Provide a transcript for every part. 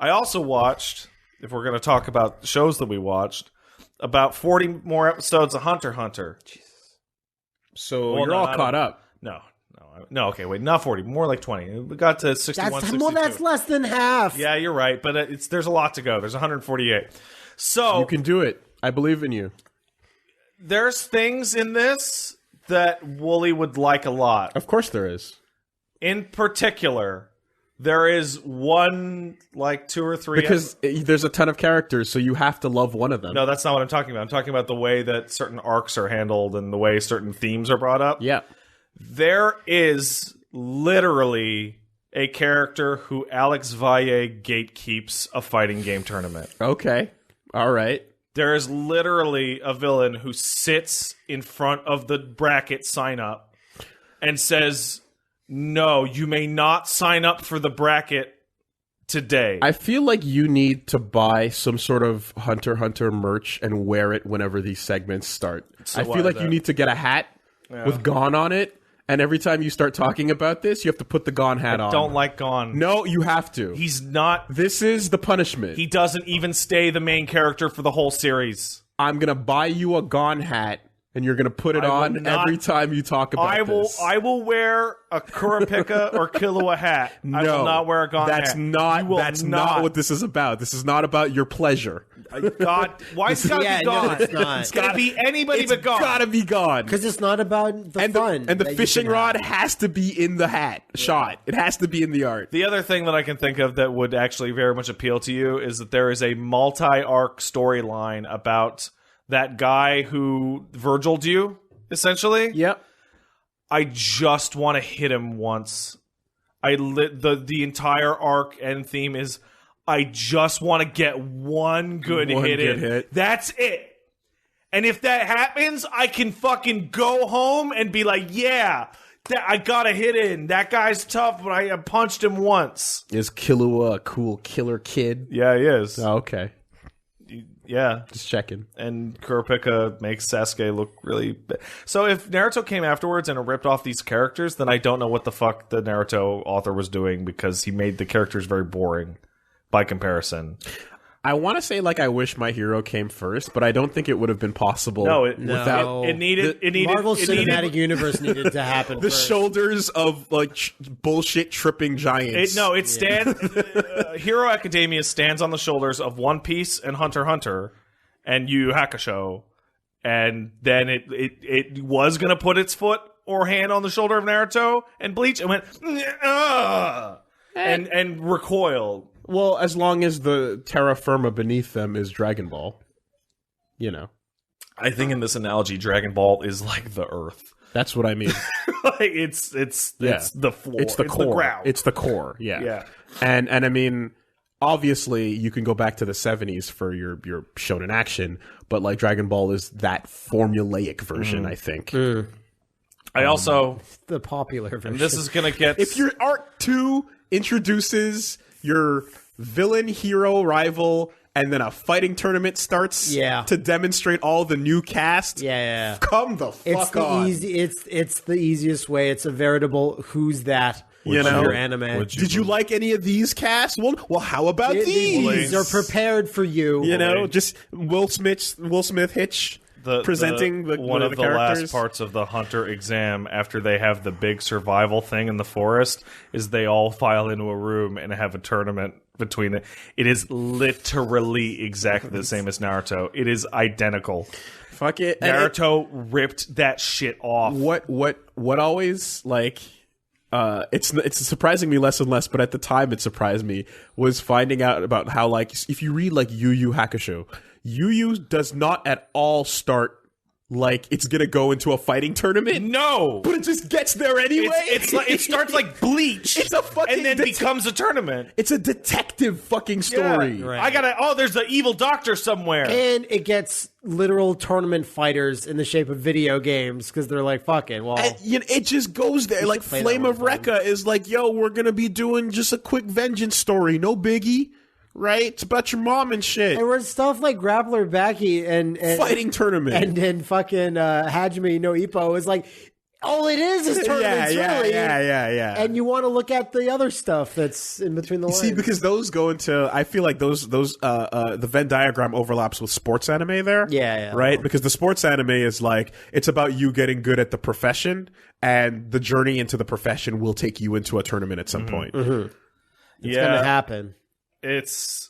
I also watched, if we're going to talk about shows that we watched, about 40 more episodes of Hunter x Hunter. Jesus. So you're all caught up. No, okay, wait, not 40, more like 20. We got to 61, 62. That's less than half. Yeah, you're right, but there's a lot to go. There's 148. So you can do it. I believe in you. There's things in this that Woolie would like a lot. Of course there is. In particular, there is one, like 2 or 3... Because there's a ton of characters, so you have to love one of them. No, that's not what I'm talking about. I'm talking about the way that certain arcs are handled and the way certain themes are brought up. Yeah. There is literally a character who Alex Valle gatekeeps a fighting game tournament. Okay. All right. There is literally a villain who sits in front of the bracket sign up and says, no, you may not sign up for the bracket today. I feel like you need to buy some sort of Hunter x Hunter merch and wear it whenever these segments start. So I feel like you need to get a hat with Gon on it. And every time you start talking about this, you have to put the Gon hat on. I don't like Gon. No, you have to. He's not... This is the punishment. He doesn't even stay the main character for the whole series. I'm going to buy you a Gon hat, and you're going to put it on every time you talk about this. I will wear a Kurapika or Killua hat. No, I will not wear a Gon hat. That's not what this is about. This is not about your pleasure. God, why is it gotta be Gon? No, it's not. It's gotta be anybody but Gon. It's gotta be Gon. Because it's not about the fun. And the fishing rod has to be in the hat shot. It has to be in the art. The other thing that I can think of that would actually very much appeal to you is that there is a multi-arc storyline about that guy who Virgil'd you, essentially. Yep. I just want to hit him once. The entire arc and theme is I just want to get one good hit. That's it. And if that happens, I can fucking go home and be like, yeah, I got a hit in. That guy's tough, but I punched him once. Is Killua a cool killer kid? Yeah, he is. Oh, okay. Yeah. Just checking. And Kurapika makes Sasuke look really bad. So if Naruto came afterwards and ripped off these characters, then I don't know what the fuck the Naruto author was doing because he made the characters very boring by comparison. I want to say I wish My Hero came first, but I don't think it would have been possible. It needed Marvel Cinematic Universe needed to happen. The shoulders of bullshit tripping giants. Hero Academia stands on the shoulders of One Piece and Hunter x Hunter and Yu Yu Hakusho, and then it was gonna put its foot or hand on the shoulder of Naruto and Bleach and went and recoiled. Well, as long as the terra firma beneath them is Dragon Ball, I think in this analogy, Dragon Ball is like the Earth. That's what I mean. It's the floor. It's the core. The ground. It's the core. Yeah. And I mean, obviously, you can go back to the 70s for your shonen action, but Dragon Ball is that formulaic version. I think. I also the popular version. And this is gonna get if your Arc 2 introduces your villain hero rival and then a fighting tournament starts to demonstrate all the new cast. Come the fuck on. It's the easiest way. It's a veritable who's that your anime. Did you like any of these casts? Well, how about these? These are prepared for you. Just Will Smith Hitch presenting one of the last parts of the Hunter exam after they have the big survival thing in the forest is they all file into a room and have a tournament between it. It is literally exactly the same as Naruto. It is identical. Fuck it. Naruto ripped that shit off. What always it's surprising me less and less, but at the time it surprised me was finding out about how if you read Yu Yu Hakusho, Yu Yu does not at all start it's gonna go into a fighting tournament. No, but it just gets there anyway. It starts like Bleach. It's a fucking and then becomes a tournament. It's a detective fucking story. Yeah, right. There's an evil doctor somewhere, and it gets literal tournament fighters in the shape of video games because they're fucking it just goes there. Flame of Recca is we're gonna be doing just a quick vengeance story, no biggie. Right? It's about your mom and shit. And we're stuff like Grappler Baki and fighting tournament. And fucking Hajime no Ippo is all it is tournaments, really. Yeah. And you want to look at the other stuff that's in between the lines. See, because those go into, I feel like the Venn diagram overlaps with sports anime there. Yeah. Right? Because the sports anime is like, it's about you getting good at the profession, and the journey into the profession will take you into a tournament at some point. Mm-hmm. It's going to happen. It's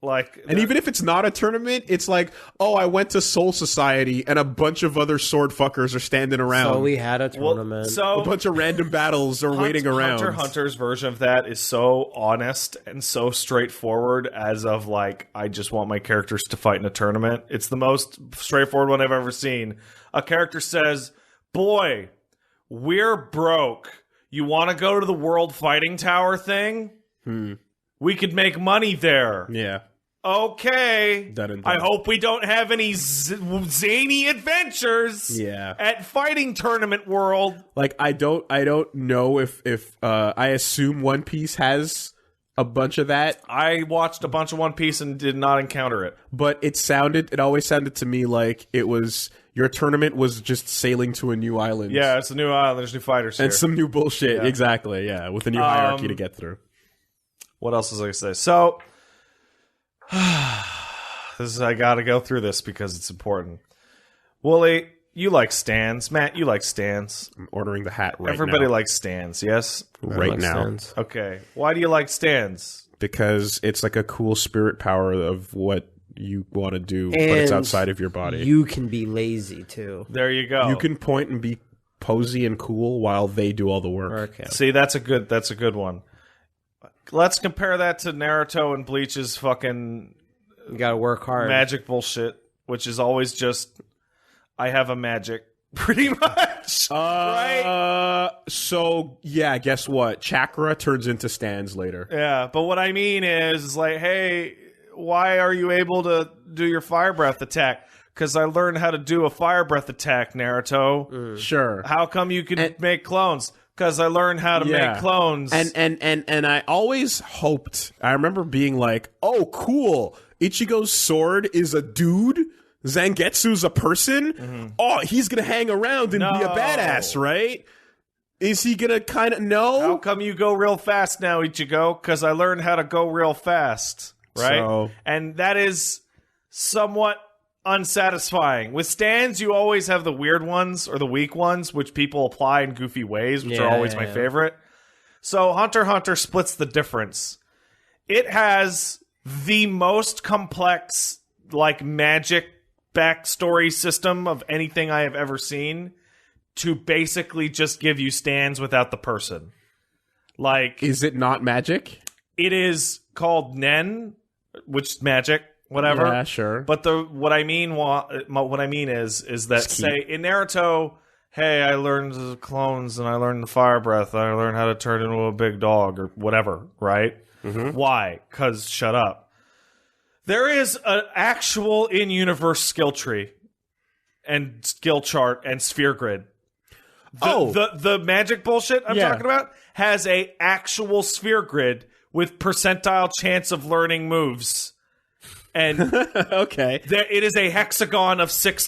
like, and even if it's not a tournament, it's like, oh, I went to Soul Society and a bunch of other sword fuckers are standing around. So we had a tournament. A bunch of random battles are waiting around. Hunter x Hunter's version of that is so honest and so straightforward, as of like, I just want my characters to fight in a tournament. It's the most straightforward one I've ever seen. A character says, boy, we're broke. You want to go to the World Fighting Tower thing? We could make money there. Yeah. Okay. Done. I hope we don't have any zany adventures at Fighting Tournament World. Like, I don't know if I assume One Piece has a bunch of that. I watched a bunch of One Piece and did not encounter it. But it always sounded to me like it was, your tournament was just sailing to a new island. Yeah, it's a new island. There's new fighters here. And some new bullshit. Yeah. Exactly, yeah. With a new hierarchy to get through. What else was I going to say? So, I got to go through this because it's important. Woolie, you like stands. Matt, you like stands. I'm ordering the hat right now. Everybody likes stands, yes? Right now. Stands. Okay. Why do you like stands? Because it's like a cool spirit power of what you want to do, but it's outside of your body. You can be lazy, too. There you go. You can point and be posy and cool while they do all the work. Okay. See, that's a good one. Let's compare that to Naruto and Bleach's fucking You gotta work hard. magic bullshit, which is always just, I have a magic, pretty much. Right? So, yeah, guess what? Chakra turns into stands later. Yeah, but what I mean is like, hey, why are you able to do your fire breath attack? Because I learned how to do a fire breath attack, Naruto. Sure. How come you can make clones? Because I learned how to make clones. And I always hoped, I remember being like, oh, cool. Ichigo's sword is a dude. Zangetsu's a person. Mm-hmm. Oh, he's going to hang around and be a badass, right? Is he going to kind of know? How come you go real fast now, Ichigo? Because I learned how to go real fast, right? And that is somewhat unsatisfying. With stands, you always have the weird ones or the weak ones, which people apply in goofy ways, which are always my favorite. So Hunter x Hunter splits the difference. It has the most complex, like, magic backstory system of anything I have ever seen to basically just give you stands without the person. Like, is it not magic? It is called Nen, which is magic. Whatever. Yeah, sure. But what I mean is that, say, in Naruto, hey, I learned the clones and I learned the fire breath. I learned how to turn into a big dog or whatever, right? Mm-hmm. Why? Because shut up. There is an actual in-universe skill tree and skill chart and sphere grid. The magic bullshit I'm talking about has a actual sphere grid with percentile chance of learning moves. And okay, it is a hexagon of six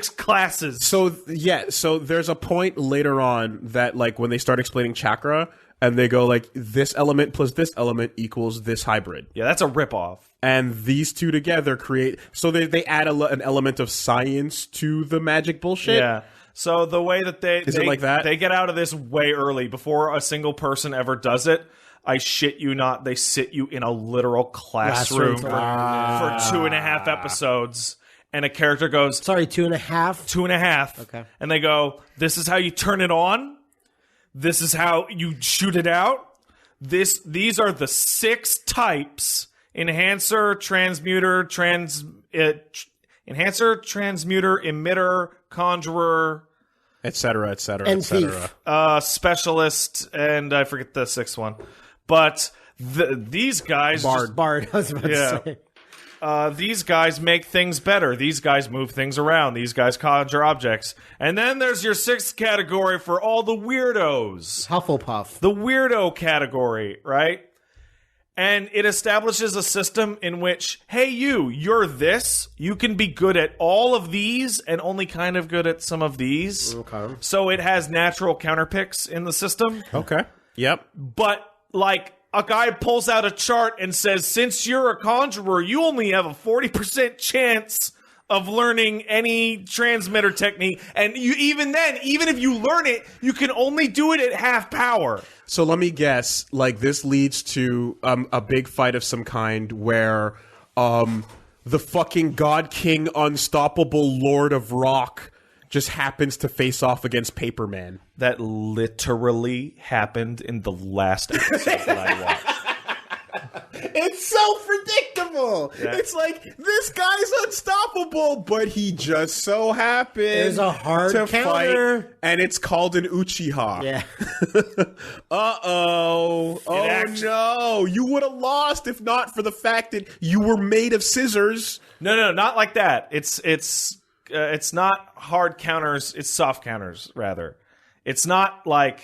classes. So there's a point later on that, like, when they start explaining chakra, and they go like, this element plus this element equals this hybrid. Yeah, that's a ripoff. And these two together create. So they add an element of science to the magic bullshit. Yeah. So the way that is it like that? They get out of this way early before a single person ever does it. I shit you not, they sit you in a literal classroom for 2.5 episodes, and a character goes... Sorry, 2.5? 2.5. Okay. And they go, this is how you turn it on. This is how you shoot it out. These are the 6 types. Enhancer, transmuter, emitter, conjurer... etc., etc., and etc. Specialist, and I forget the 6th one. But these guys... Bard, I was about to say. These guys make things better. These guys move things around. These guys conjure objects. And then there's your 6th category for all the weirdos. Hufflepuff. The weirdo category, right? And it establishes a system in which, hey, you're this. You can be good at all of these and only kind of good at some of these. Okay. So it has natural counterpicks in the system. Okay. Yep. But, like, a guy pulls out a chart and says, since you're a conjurer, you only have a 40% chance of learning any transmitter technique. And even if you learn it, you can only do it at half power. So let me guess, like this leads to a big fight of some kind where the fucking God King Unstoppable Lord of Rock just happens to face off against Paperman. That literally happened in the last episode that I watched. It's so predictable. Yeah. It's like, this guy's unstoppable, but he just so happened There's a hard to counter. fight, and it's called an Uchiha. Yeah. Uh-oh. Oh, no. You would have lost if not for the fact that you were made of scissors. No, not like that. It's not hard counters. It's soft counters, rather. It's not like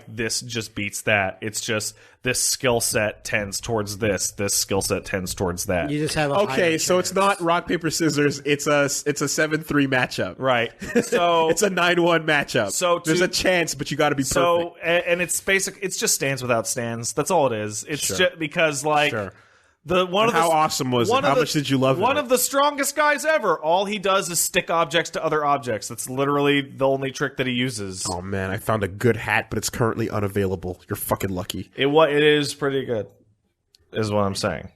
this just beats that. It's just this skill set tends towards this. This skill set tends towards that. You just have a Okay, so it's not rock, paper, scissors. It's a 7-3 matchup. Right. So it's a 9-1 matchup. So there's a chance, but you got to be perfect. So and it's basic. It's just stands without stands. That's all it is. It's just because like. Sure. How awesome was it? How much did you love it? One of the strongest guys ever. All he does is stick objects to other objects. That's literally the only trick that he uses. Oh man, I found a good hat, but it's currently unavailable. You're fucking lucky. It is pretty good, is what I'm saying.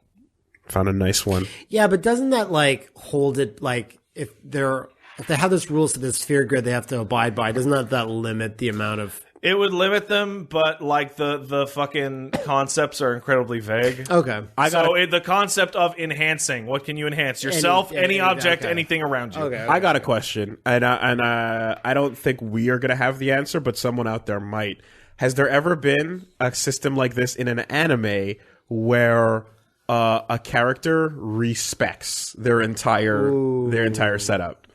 Found a nice one. Yeah, but doesn't that like hold it like if they have this rules to this sphere grid they have to abide by? Doesn't that limit the amount of? It would limit them, but like the fucking concepts are incredibly vague. Okay, the concept of enhancing. What can you enhance? Yourself, any object, anything around you. Okay. I got a question, and I don't think we are gonna have the answer, but someone out there might. Has there ever been a system like this in an anime where a character respects their entire setup?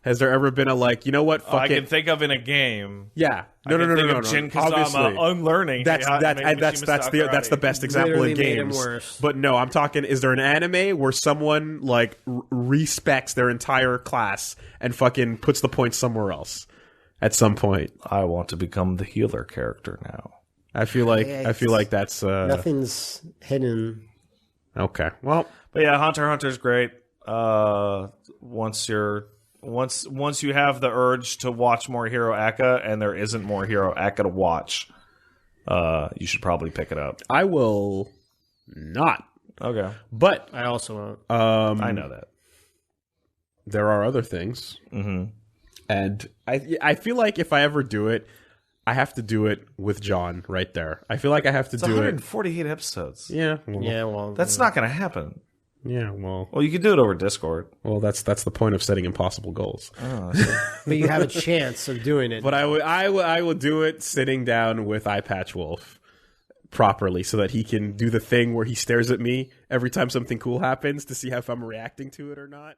Has there ever been a like, you know what? Fuck I it. can think of in a game. Yeah. No. Jin Kazama unlearning. That's the best example in games. But no, I'm talking. Is there an anime where someone like respects their entire class and fucking puts the points somewhere else at some point? I want to become the healer character now. I feel like that's nothing's hidden. Okay. Well, but yeah, Hunter x Hunter's great. Once you have the urge to watch more Hero Aka and there isn't more Hero Aka to watch, you should probably pick it up. I will not. Okay. But I also won't. I know that. There are other things. Mm-hmm. And I feel like if I ever do it, I have to do it with John right there. I feel like I have to do 148 episodes. Yeah. Well, that's not going to happen. Yeah, well, you can do it over Discord. Well, that's the point of setting impossible goals. Oh, but you have a chance of doing it. But I will do it sitting down with Eyepatch Wolf properly, so that he can do the thing where he stares at me every time something cool happens to see if I'm reacting to it or not.